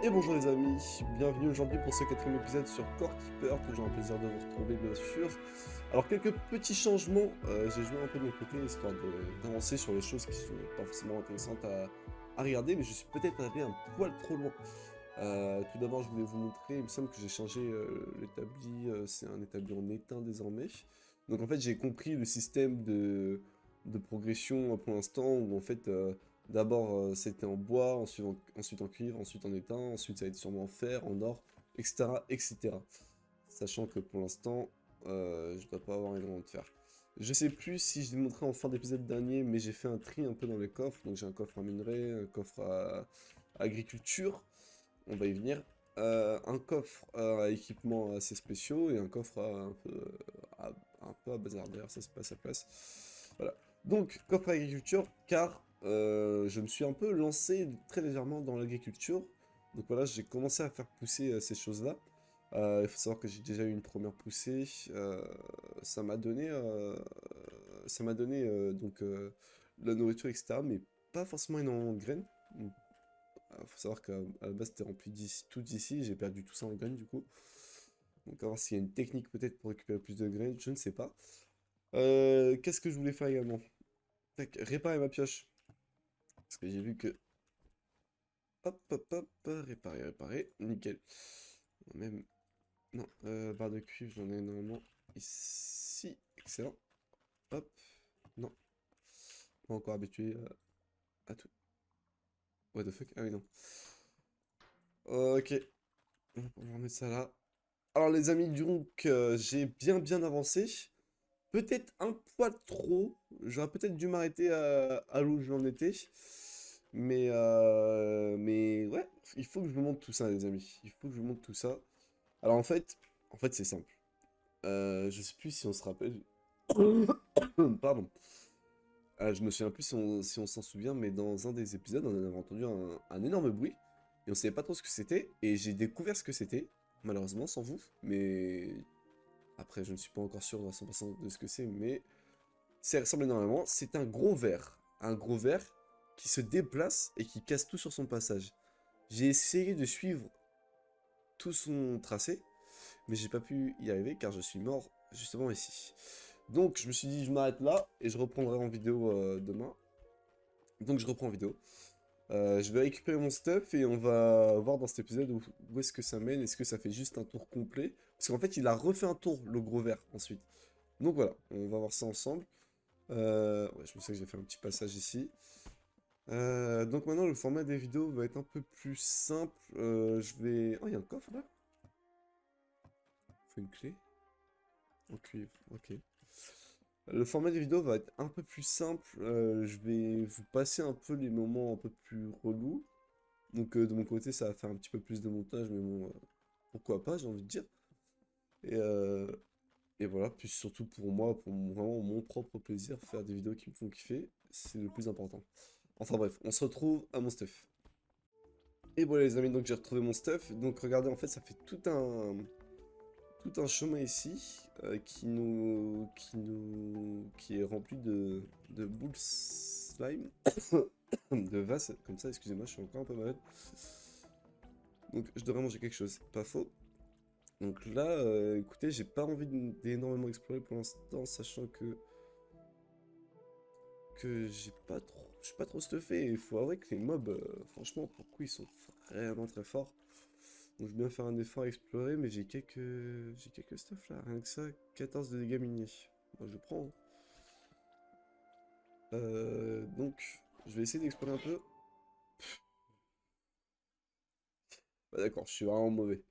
Et bonjour les amis, bienvenue aujourd'hui pour ce quatrième épisode sur Core Keeper, toujours un plaisir de vous retrouver bien sûr. Alors quelques petits changements, j'ai joué un peu de mon côté histoire d'avancer sur les choses qui sont pas forcément intéressantes à regarder, mais je suis peut-être allé un poil trop loin. Tout d'abord je voulais vous montrer, il me semble que j'ai changé l'établi, c'est un établi en éteint désormais. Donc en fait j'ai compris le système de progression pour l'instant où en fait... d'abord, c'était en bois, ensuite en cuivre, ensuite en étain, ensuite ça va être sûrement en fer, en or, etc. etc. Sachant que pour l'instant, je dois pas avoir énormément de fer. Je sais plus si je l'ai montré en fin d'épisode dernier, mais j'ai fait un tri un peu dans les coffres. Donc j'ai un coffre à minerai, un coffre à agriculture, on va y venir. Un coffre à équipements assez spéciaux et un coffre un peu à bazar. D'ailleurs, ça c'est pas à sa place. Voilà. Donc, coffre à agriculture, car je me suis un peu lancé très légèrement dans l'agriculture. Donc voilà, j'ai commencé à faire pousser ces choses-là. Il faut savoir que j'ai déjà eu une première poussée. Ça m'a donné, donc la nourriture, etc. Mais pas forcément énormément de graines. Il faut savoir qu'à la base c'était rempli tout d'ici, j'ai perdu tout ça en graines du coup. Donc à voir s'il y a une technique peut-être pour récupérer plus de graines, je ne sais pas. Qu'est-ce que je voulais faire également? Tac, réparer ma pioche. Parce que j'ai vu que... Hop, hop, hop, réparer, nickel. Même... Non, barre de cuivre, j'en ai normalement ici. Excellent. Hop, non, pas encore habitué à tout. What the fuck? Ah oui, non. Ok, on va remettre ça là. Alors les amis, donc j'ai bien avancé. Peut-être un poil trop. J'aurais peut-être dû m'arrêter à l'où j'en étais. Mais ouais, il faut que je vous montre tout ça, les amis. Il faut que je vous montre tout ça. Alors en fait c'est simple. Je sais plus si on se rappelle. Pardon. Je me souviens plus si on s'en souvient, mais dans un des épisodes, on avait entendu un énorme bruit. Et on savait pas trop ce que c'était. Et j'ai découvert ce que c'était. Malheureusement, sans vous. Mais après, je ne suis pas encore sûr à 100% de ce que c'est. Mais ça ressemble énormément. C'est un gros ver. Un gros ver qui se déplace et qui casse tout sur son passage. J'ai essayé de suivre tout son tracé, mais j'ai pas pu y arriver car je suis mort justement ici. Donc je me suis dit je m'arrête là et je reprendrai en vidéo demain. Donc je reprends en vidéo. Je vais récupérer mon stuff et on va voir dans cet épisode où est-ce que ça mène. Est-ce que ça fait juste un tour complet? Parce qu'en fait il a refait un tour le gros vert ensuite. Donc voilà, on va voir ça ensemble. Ouais, je me sais que j'ai fait un petit passage ici. Donc maintenant le format des vidéos va être un peu plus simple. Je vais... Oh, il y a un coffre là? Faut une clé? En cuivre, ok. Le format des vidéos va être un peu plus simple. Je vais vous passer un peu les moments un peu plus relous. Donc de mon côté, ça va faire un petit peu plus de montage, mais bon, pourquoi pas, j'ai envie de dire. Et, euh, et voilà, puis surtout pour moi, vraiment mon propre plaisir, faire des vidéos qui me font kiffer, c'est le plus important. Enfin bref, on se retrouve à mon stuff. Et voilà les amis, donc j'ai retrouvé mon stuff. Donc regardez, en fait, ça fait tout un chemin ici qui est rempli de boules slime, de vases comme ça. Excusez-moi, je suis encore un peu malade. Donc je devrais manger quelque chose, pas faux. Donc là, écoutez, j'ai pas envie d'énormément explorer pour l'instant, sachant que je suis pas trop stuffé. Il faut avouer que les mobs, franchement, pour le coup, ils sont vraiment très forts. Donc je vais bien faire un effort à explorer, mais j'ai quelques stuff là, rien que ça, 14 de dégâts miniers. Moi je prends, hein. Donc, je vais essayer d'explorer un peu. Bah, d'accord, je suis vraiment mauvais.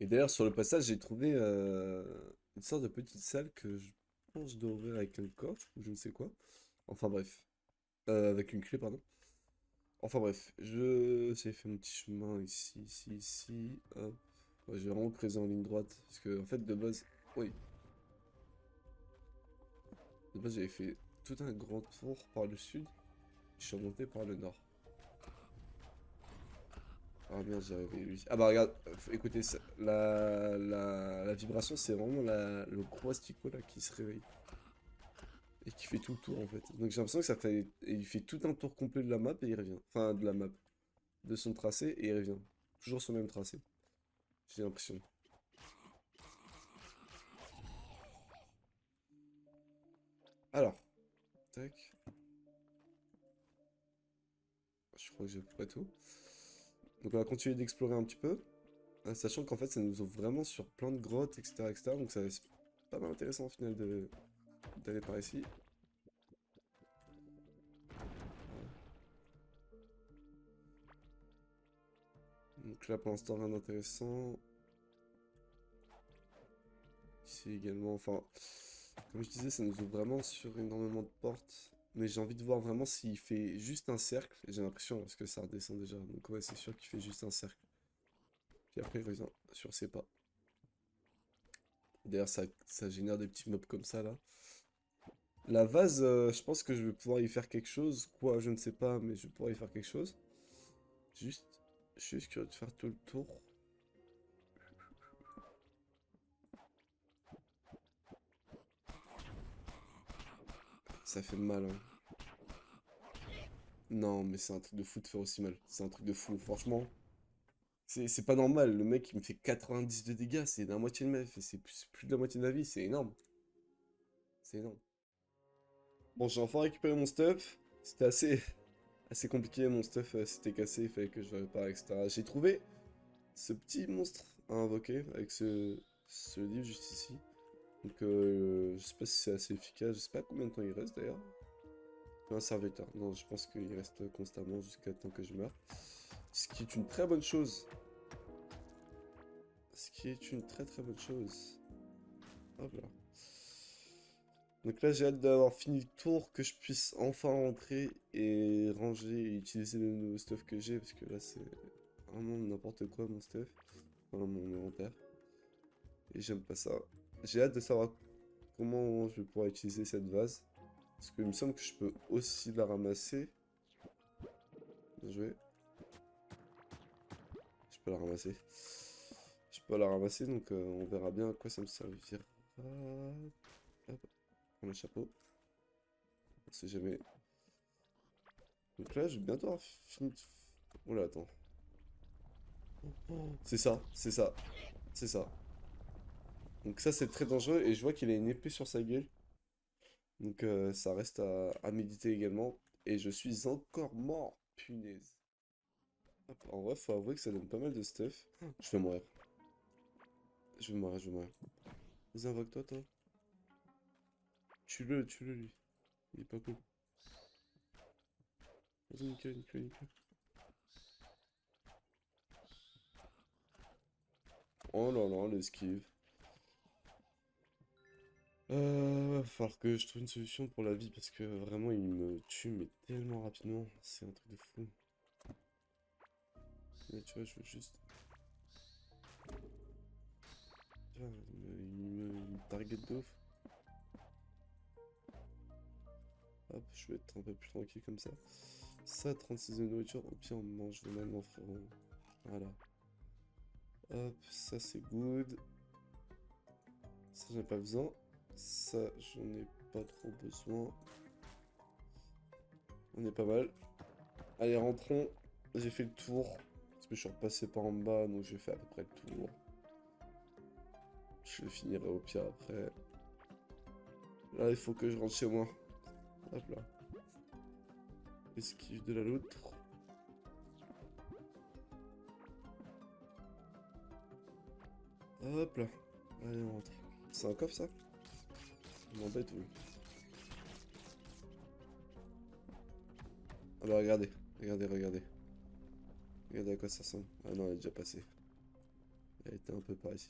Et d'ailleurs, sur le passage, j'ai trouvé une sorte de petite salle que je pense que je dois ouvrir avec un coffre ou je ne sais quoi. Enfin bref. Avec une clé, pardon. Enfin bref, j'ai fait mon petit chemin ici. Hop. Ouais, j'ai vraiment creusé en ligne droite. Parce que, en fait, de base. Oui, de base, j'avais fait tout un grand tour par le sud. Je suis remonté par le nord. Ah merde, j'ai arrivé lui. Ah bah regarde, écoutez, la vibration, c'est vraiment le gros asticot là qui se réveille. Et qui fait tout le tour en fait. Donc j'ai l'impression que ça fait. Il fait tout un tour complet de la map et il revient. Enfin, de la map. de son tracé et il revient. Toujours sur le même tracé. J'ai l'impression. Alors, tac. Je crois que j'ai à peu près tout. Donc on va continuer d'explorer un petit peu. Sachant qu'en fait ça nous ouvre vraiment sur plein de grottes, etc. etc. Donc ça c'est pas mal intéressant au final d'aller par ici. Donc là pour l'instant rien d'intéressant. Ici également, enfin, comme je disais, ça nous ouvre vraiment sur énormément de portes. Mais j'ai envie de voir vraiment s'il fait juste un cercle. J'ai l'impression, parce que ça redescend déjà. Donc ouais, c'est sûr qu'il fait juste un cercle. Puis après, il revient sur ses pas. D'ailleurs, ça génère des petits mobs comme ça, là. La vase, je pense que je vais pouvoir y faire quelque chose. Quoi, je ne sais pas, mais je vais pouvoir y faire quelque chose. Juste, je suis juste curieux de faire tout le tour. Ça fait mal, hein. Non, mais c'est un truc de fou de faire aussi mal. C'est un truc de fou, franchement. C'est pas normal, le mec il me fait 90 de dégâts, c'est la moitié de ma vie, c'est plus de la moitié de ma vie, c'est énorme. C'est énorme. Bon, j'ai enfin récupéré mon stuff. C'était assez compliqué, mon stuff s'était cassé, il fallait que je le répare, etc. J'ai trouvé ce petit monstre à invoquer avec ce livre juste ici. Donc je sais pas si c'est assez efficace, je sais pas combien de temps il reste d'ailleurs. Un serviteur, non je pense qu'il reste constamment jusqu'à temps que je meure. Ce qui est une très bonne chose. Ce qui est une très très bonne chose. Hop là. Donc là, j'ai hâte d'avoir fini le tour, que je puisse enfin rentrer et ranger et utiliser le nouveau stuff que j'ai, parce que là, c'est vraiment n'importe quoi, mon stuff. Enfin, mon inventaire. Et j'aime pas ça. J'ai hâte de savoir comment je vais pouvoir utiliser cette vase. Parce qu'il me semble que je peux aussi la ramasser. Bien joué. Je peux la ramasser. Je peux la ramasser, donc on verra bien à quoi ça me servira. Hop, prends le chapeau. On sait jamais. Donc là, je vais bientôt avoir fini de... Oula, attends. C'est ça, c'est ça, c'est ça. Donc ça, c'est très dangereux, et je vois qu'il a une épée sur sa gueule. Donc ça reste à méditer également. Et je suis encore mort, punaise. Hop, en vrai, faut avouer que ça donne pas mal de stuff. Je vais mourir. Je vais mourir, je vais mourir. Vas-y, invoque-toi, toi. Tue-le, lui. Il est pas cool. Vas-y, nickel, nickel, nickel. Oh là là, l'esquive. Va falloir que je trouve une solution pour la vie parce que vraiment il me tue mais tellement rapidement, c'est un truc de fou. Là tu vois, je veux juste... Tu vois, il me target de ouf. Hop, je vais être un peu plus tranquille comme ça. Ça, 36 de nourriture, au pire on mange maintenant frérot. Voilà. Hop, ça c'est good. Ça j'en ai pas besoin. Ça j'en ai pas trop besoin. On est pas mal. Allez, rentrons. J'ai fait le tour. Parce que je suis repassé par en bas, donc j'ai fait à peu près le tour. Je le finirai au pire après. Là, il faut que je rentre chez moi. Hop là. Esquive de la loutre. Hop là. Allez, on rentre. C'est un coffre ça? Je m'embête, oui. Ah bah regardez. Regardez, regardez. Regardez à quoi ça ressemble. Ah non, elle est déjà passée. Elle était un peu par ici.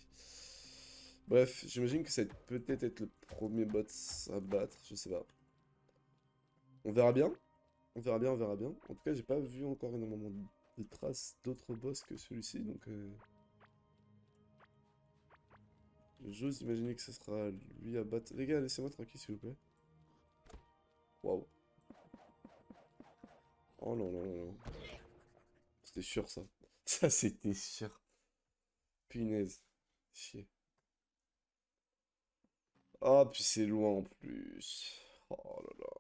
Bref, j'imagine que ça va peut-être être le premier boss à battre. Je sais pas. On verra bien. On verra bien, on verra bien. En tout cas, j'ai pas vu encore énormément de traces d'autres boss que celui-ci, donc j'ose imaginer que ce sera lui à battre. Les gars, laissez-moi tranquille, s'il vous plaît. Waouh. Oh non, non, non, non. C'était sûr, ça. Ça, c'était sûr. Punaise. Chier. Ah, puis c'est loin en plus. Oh là là.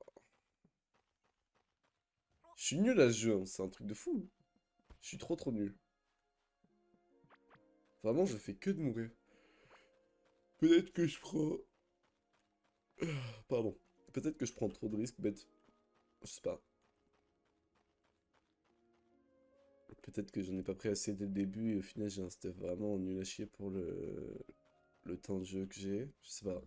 Je suis nul à ce jeu, hein, c'est un truc de fou. Je suis trop nul. Vraiment, je fais que de mourir. Peut-être que je prends... Pardon. Peut-être que je prends trop de risques, bête. Je sais pas. Peut-être que j'en ai pas pris assez dès le début et au final j'ai un stuff vraiment nul à chier pour le temps de jeu que j'ai. Je sais pas.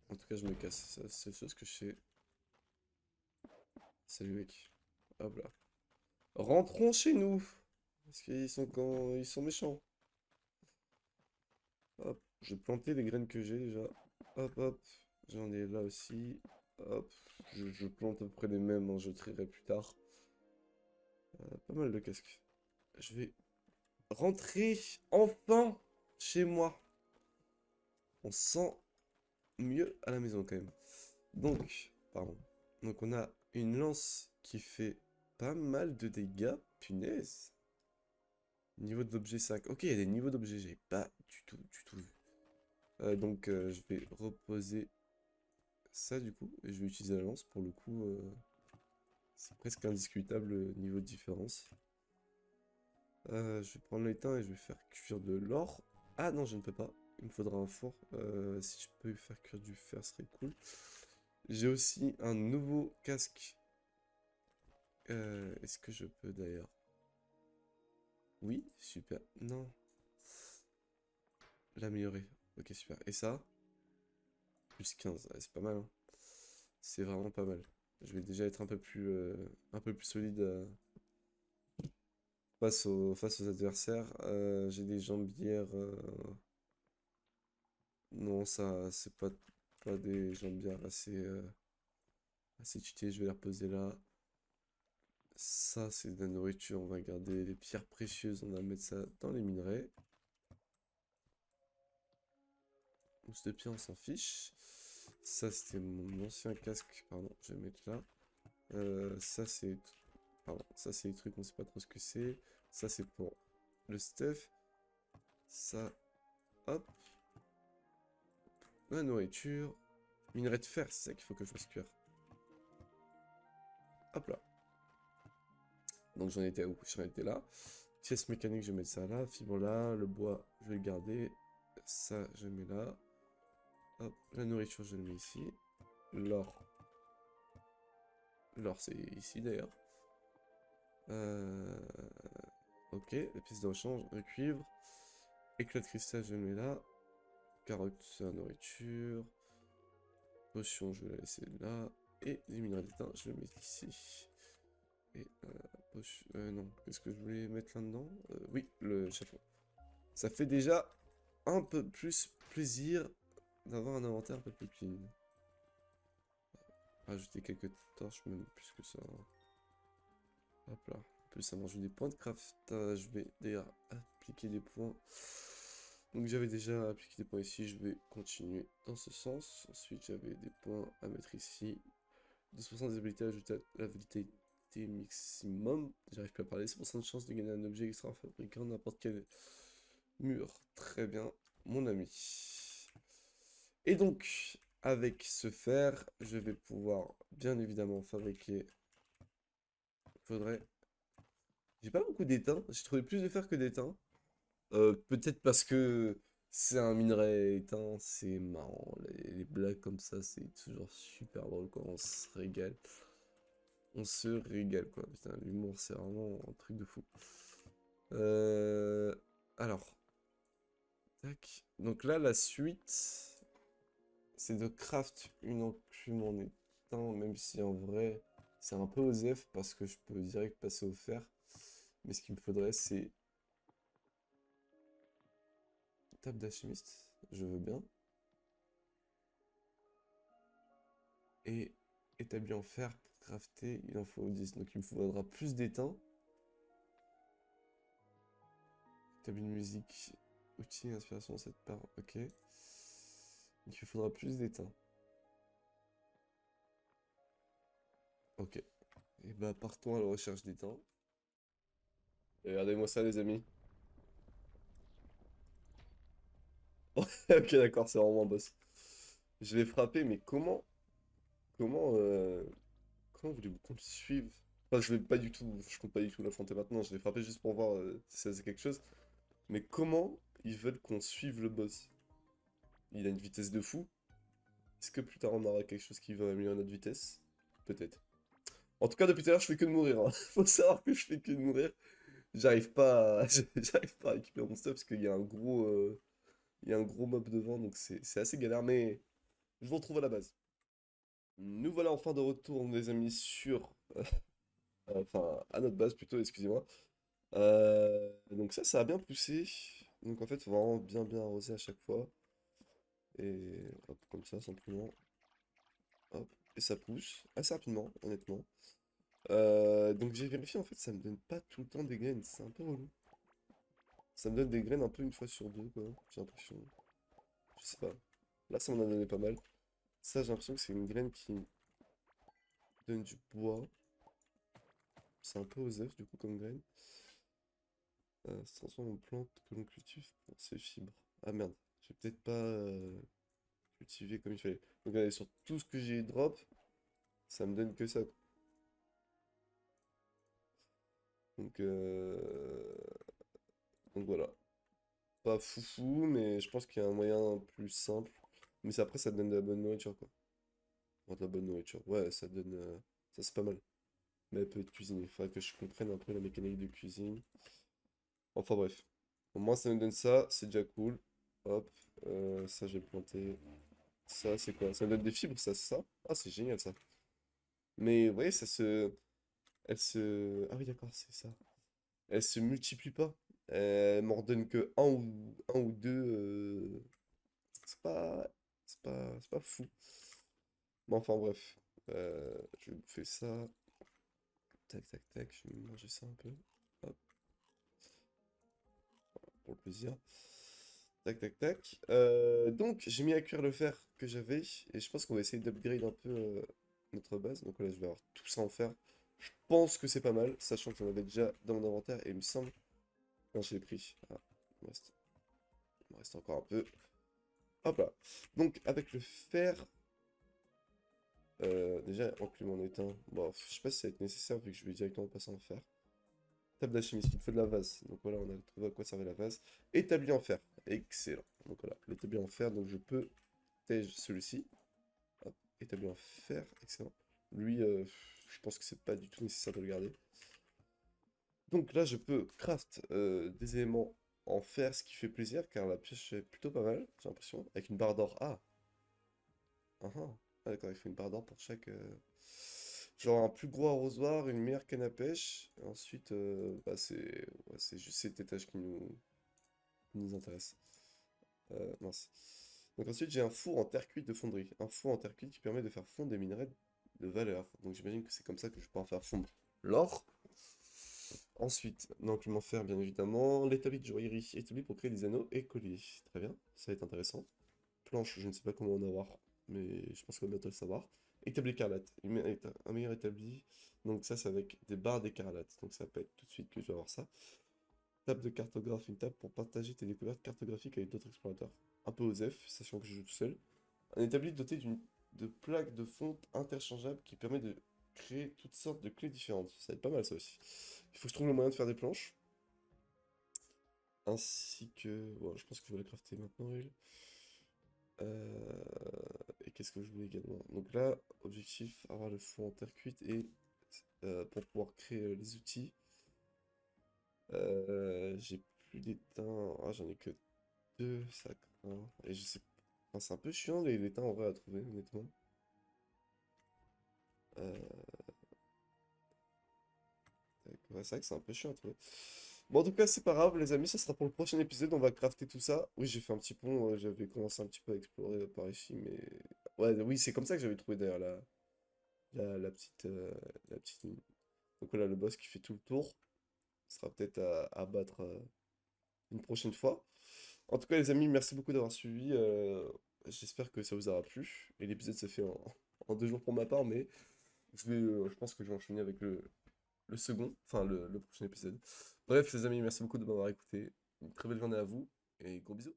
En tout cas, je me casse. C'est la seule chose que je sais. Salut mec. Hop là. Rentrons chez nous. Parce qu'ils sont quand ils sont méchants. Hop. Je vais planter les graines que j'ai déjà. Hop hop. J'en ai là aussi. Hop. Je plante à peu près les mêmes, hein, je trierai plus tard. Pas mal de casques. Je vais rentrer enfin chez moi. On se sent mieux à la maison quand même. Donc, pardon. Donc on a une lance qui fait pas mal de dégâts. Punaise. Niveau d'objet 5. Ok, il y a des niveaux d'objets, j'ai pas du tout vu. Donc je vais reposer ça du coup. Et je vais utiliser la lance pour le coup. C'est presque indiscutable le niveau de différence. Je vais prendre l'étain et je vais faire cuire de l'or. Ah non, je ne peux pas. Il me faudra un four. Si je peux faire cuire du fer, ce serait cool. J'ai aussi un nouveau casque. Est-ce que je peux d'ailleurs? Oui, super. Non. L'améliorer. Ok, super. Et ça? Plus 15. Ouais, c'est pas mal, hein. C'est vraiment pas mal. Je vais déjà être un peu plus solide face aux adversaires. J'ai des jambières. Non, ça, c'est pas des jambières assez cheatées. Je vais les reposer là. Ça, c'est de la nourriture. On va garder les pierres précieuses. On va mettre ça dans les minerais. Mousse de pierre, on s'en fiche. Ça, c'était mon ancien casque. Pardon, je vais mettre là. Ça, c'est... Pardon, ça, c'est les trucs, on sait pas trop ce que c'est. Ça, c'est pour le stuff. Ça, hop. La nourriture. Minerai de fer, c'est ça qu'il faut que je fasse cuire. Hop là. Donc j'en étais où? J'en étais là. Pièce mécanique, je vais mettre ça là. Fibre là. Le bois, je vais le garder. Ça, je mets là. Hop. La nourriture, je le mets ici. L'or. L'or, c'est ici d'ailleurs. Euh... Ok. La pièce de rechange. Le cuivre. Éclat de cristal, je le mets là. Carotte, c'est la nourriture. Potion, je vais la laisser là. Et les minerais d'étain, je le mets ici. Et non, qu'est-ce que je voulais mettre là-dedans? Oui, le chapeau. Ça fait déjà un peu plus plaisir d'avoir un inventaire un peu plus clean. Rajouter quelques torches, même plus que ça. Hop là. En plus, ça mange des points de craftage. Je vais d'ailleurs appliquer des points. Donc j'avais déjà appliqué des points ici, je vais continuer dans ce sens. Ensuite, j'avais des points à mettre ici. 12% des habilités ajoutées à la vitalité maximum. J'arrive plus à parler. 100% de chance de gagner un objet extra fabriquant n'importe quel mur. Très bien, mon ami. Et donc, avec ce fer, je vais pouvoir bien évidemment fabriquer. Faudrait. J'ai pas beaucoup d'étain. J'ai trouvé plus de fer que d'étain. Peut-être parce que c'est un minerai éteint, c'est marrant. Les blagues comme ça, c'est toujours super drôle, quoi. On se régale. On se régale, quoi. Putain, l'humour, c'est vraiment un truc de fou. Euh... Alors. Tac. Donc là, la suite, c'est de craft une enclume en éteint, même si en vrai, c'est un peu osef parce que je peux direct passer au fer. Mais ce qu'il me faudrait, c'est table d'alchimiste. Je veux bien. Et établi en fer pour crafter, il en faut 10. Donc il me faudra plus d'étain. Établi de musique, outil, inspiration, cette part, ok. Donc il faudra plus d'étain. Ok. Et bah partons à la recherche d'étain. Et regardez-moi ça les amis. Ok d'accord, c'est vraiment un boss. Je l'ai frappé, mais comment voulez-vous qu'on le suive? Enfin, je vais pas du tout, je compte pas du tout l'affronter maintenant, je l'ai frappé juste pour voir si ça faisait quelque chose. Mais comment ils veulent qu'on suive le boss? Il a une vitesse de fou. Est-ce que plus tard on aura quelque chose qui va améliorer notre vitesse? Peut-être. En tout cas, depuis tout à l'heure, je fais que de mourir, hein. Faut savoir que je fais que de mourir. J'arrive pas à... j'arrive pas à récupérer mon stuff parce qu'il y a un gros... il y a un gros mob devant, donc c'est assez galère, mais je vous retrouve à la base. Nous voilà enfin de retour, les amis, sur... enfin, à notre base plutôt, excusez-moi. Donc ça a bien poussé. Donc en fait, faut vraiment bien arroser à chaque fois. Et hop, comme ça, simplement. Hop, et ça pousse assez rapidement, honnêtement. Donc j'ai vérifié, en fait, ça me donne pas tout le temps des graines, c'est un peu relou. Ça me donne des graines un peu une fois sur deux, quoi, j'ai l'impression. Je sais pas. Là, ça m'en a donné pas mal. Ça, j'ai l'impression que c'est une graine qui donne du bois. C'est un peu osef, du coup, comme graine. Ça se transforme en plante que l'on cultive pour ses fibres. Ah merde, j'ai peut-être pas cultivé comme il fallait. Donc regardez, sur tout ce que j'ai drop, ça me donne que ça. Donc, donc voilà. Pas foufou, mais je pense qu'il y a un moyen plus simple. Mais après, ça te donne de la bonne nourriture, quoi. Enfin, de la bonne nourriture. Ouais, ça donne... ça, c'est pas mal. Mais elle peut être cuisinée. Il faudrait que je comprenne un peu la mécanique de cuisine. Enfin bref. Au moins, ça me donne ça. C'est déjà cool. Hop. Ça, j'ai planté. Ça, c'est quoi? Ça me donne des fibres, ça, c'est ça? Ah, c'est génial, ça. Mais, vous voyez, ça se... Elle se... Ah oui, d'accord, c'est ça. Elle se multiplie pas. Elle m'en redonne que un ou deux. C'est pas... C'est pas fou. Mais enfin bref. Je vais bouffer ça. Tac. Je vais manger ça un peu. Hop, pour le plaisir. Tac. Donc j'ai mis à cuire le fer que j'avais. Et je pense qu'on va essayer d'upgrade un peu notre base. Donc là je vais avoir tout ça en fer. Je pense que c'est pas mal. Sachant que j'en avais déjà dans mon inventaire. Et il me semble... Non, je l'ai pris. Ah, il me reste encore un peu. Hop là. Donc, avec le fer, déjà, enclume en étain. Bon, je sais pas si ça va être nécessaire vu que je vais directement passer en fer. Table d'alchimiste, il faut de la vase. Donc voilà, on a trouvé à quoi servait la vase. Établi en fer. Excellent. Donc voilà, l'établi en fer. Donc je peux tège celui-ci. Hop, établi en fer. Excellent. Lui, je pense que c'est pas du tout nécessaire de le garder. Donc là, je peux craft des éléments en fer, ce qui fait plaisir, car la pioche est plutôt pas mal, j'ai l'impression. Avec une barre d'or. Ah, ah, ah. Ah, d'accord, il faut une barre d'or pour chaque... Genre un plus gros arrosoir, une meilleure canne à pêche. Et ensuite, bah, c'est juste cet étage qui nous intéresse. Mince. Donc ensuite, j'ai un four en terre cuite de fonderie. Un four en terre cuite qui permet de faire fondre des minerais de valeur. Donc j'imagine que c'est comme ça que je peux en faire fondre l'or. Ensuite, donc je m'en faire bien évidemment. L'établi de joaillerie, établi pour créer des anneaux et colliers. Très bien, ça va être intéressant. Planche, je ne sais pas comment en avoir, mais je pense qu'on va bientôt le savoir. Établi écarlate, un meilleur établi. Donc ça, c'est avec des barres d'écarlate. Donc ça peut être tout de suite que je vais avoir ça. Table de cartographe, une table pour partager tes découvertes cartographiques avec d'autres explorateurs. Un peu osef, sachant que je joue tout seul. Un établi doté de plaques de fonte interchangeables qui permet de créer toutes sortes de clés différentes. Ça va être pas mal ça aussi. Il faut que je trouve le moyen de faire des planches. Ainsi que... Bon, je pense que je vais la crafter maintenant, elle. Et qu'est-ce que je voulais également? Donc là, objectif, avoir le four en terre cuite et pour pouvoir créer les outils. J'ai plus d'étain. Ah, j'en ai que deux, ça craint. Et je sais... Enfin, c'est un peu chiant les étains en vrai à trouver, honnêtement. Euh, ouais, c'est vrai que c'est un peu chiant à trouver. Bon, en tout cas, c'est pas grave, les amis, ça sera pour le prochain épisode, on va crafter tout ça. Oui, j'ai fait un petit pont, j'avais commencé un petit peu à explorer par ici, mais... Ouais, oui, c'est comme ça que j'avais trouvé d'ailleurs la petite, la petite ligne. Donc voilà, le boss qui fait tout le tour. Sera peut-être à battre une prochaine fois. En tout cas, les amis, merci beaucoup d'avoir suivi. J'espère que ça vous aura plu. Et l'épisode s'est fait en 2 jours pour ma part, mais je pense que je vais enchaîner avec le second, enfin le prochain épisode. Bref, les amis, merci beaucoup de m'avoir écouté. Une très belle journée à vous et gros bisous.